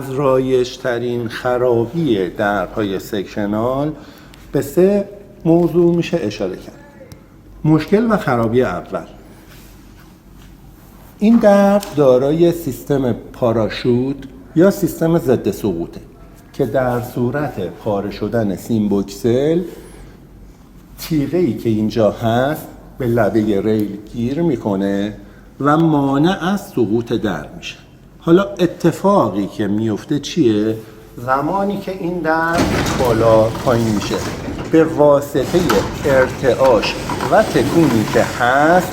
از رایج‌ترین خرابی درهای سکشنال به 3 موضوع میشه اشاره کرد. مشکل و خرابی اول، این در دارای سیستم پاراشوت یا سیستم ضد سقوطه که در صورت پاره شدن سیمبوکسل تیغه‌ای که اینجا هست به لبه ریل گیر میکنه و مانع از سقوط در میشه. حالا اتفاقی که میفته چیه؟ زمانی که این در بالا پایین میشه به واسطه ارتعاش و تکونی که هست،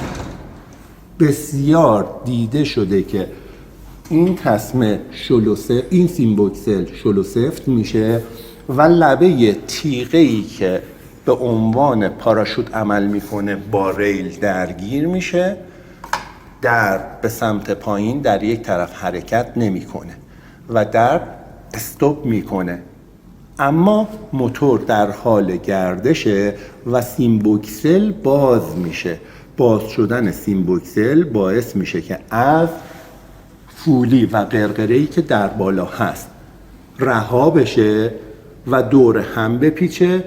بسیار دیده شده که این تسمه این سیمبوکسل شل و سفت میشه و لبه تیغه‌ای که به عنوان پاراشوت عمل میکنه با ریل درگیر میشه، در به سمت پایین در یک طرف حرکت نمیکنه و در استوب میکنه، اما موتور در حال گردشه و سیمبوکسل باز میشه. باز شدن سیمبوکسل باعث میشه که از فولی و قرقره‌ای که در بالا هست رها بشه و دور هم بپیچه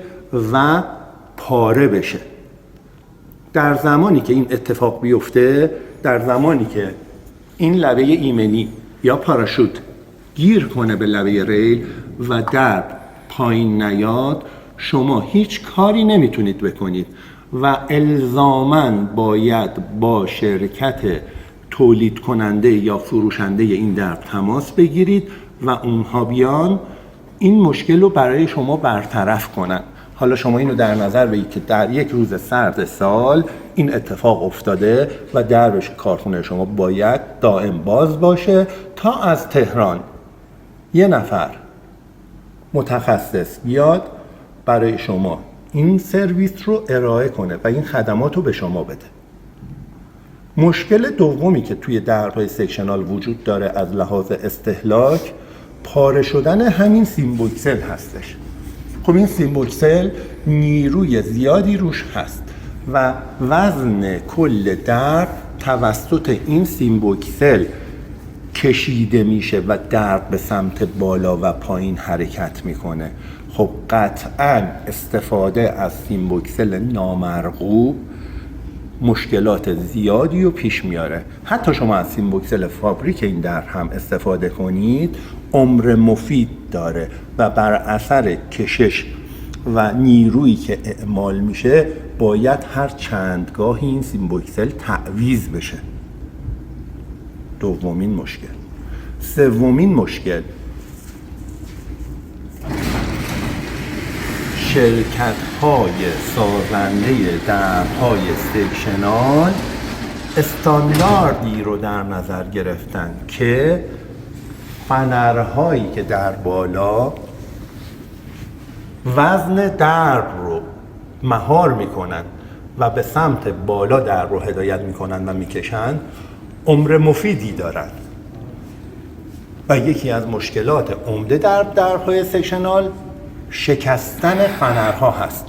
و پاره بشه. در زمانی که این اتفاق بیفته، در زمانی که این لبه ایمنی یا پاراشوت گیر کنه به لبه ریل و در پایین نیاد، شما هیچ کاری نمیتونید بکنید و الزاماً باید با شرکت تولید کننده یا فروشنده این در تماس بگیرید و اونها بیان این مشکل رو برای شما برطرف کنن. حالا شما اینو در نظر بگیرید که در یک روز سرد سال این اتفاق افتاده و در کارخونه شما باید دائم باز باشه تا از تهران یه نفر متخصص بیاد برای شما این سرویس رو ارائه کنه و این خدمات رو به شما بده. مشکل دومی که توی درهای سکشنال وجود داره از لحاظ استهلاک، پاره شدن همین سیمبوکسل هستش. خب این سیمبوکسل نیروی زیادی روش هست و وزن کل در توسط این سیمبوکسل کشیده میشه و درد به سمت بالا و پایین حرکت میکنه. خب قطعاً استفاده از سیمبوکسل نامرغوب مشکلات زیادی رو پیش میاره. حتی شما از سیمبوکسل فابریک این در هم استفاده کنید، عمر مفید داره و بر اثر کشش و نیرویی که اعمال میشه باید هر چندگاهی این سیمبوکسل تعویض بشه. دومین مشکل. سومین مشکل، شرکت‌های سازنده درهای سکشنال استانداردی رو در نظر گرفتن که فنرهایی که در بالا وزن درب رو مهار میکنن و به سمت بالا درب رو هدایت میکنن و میکشن، عمر مفیدی دارن و یکی از مشکلات عمده در درهای سکشنال شکستن فنرها هست.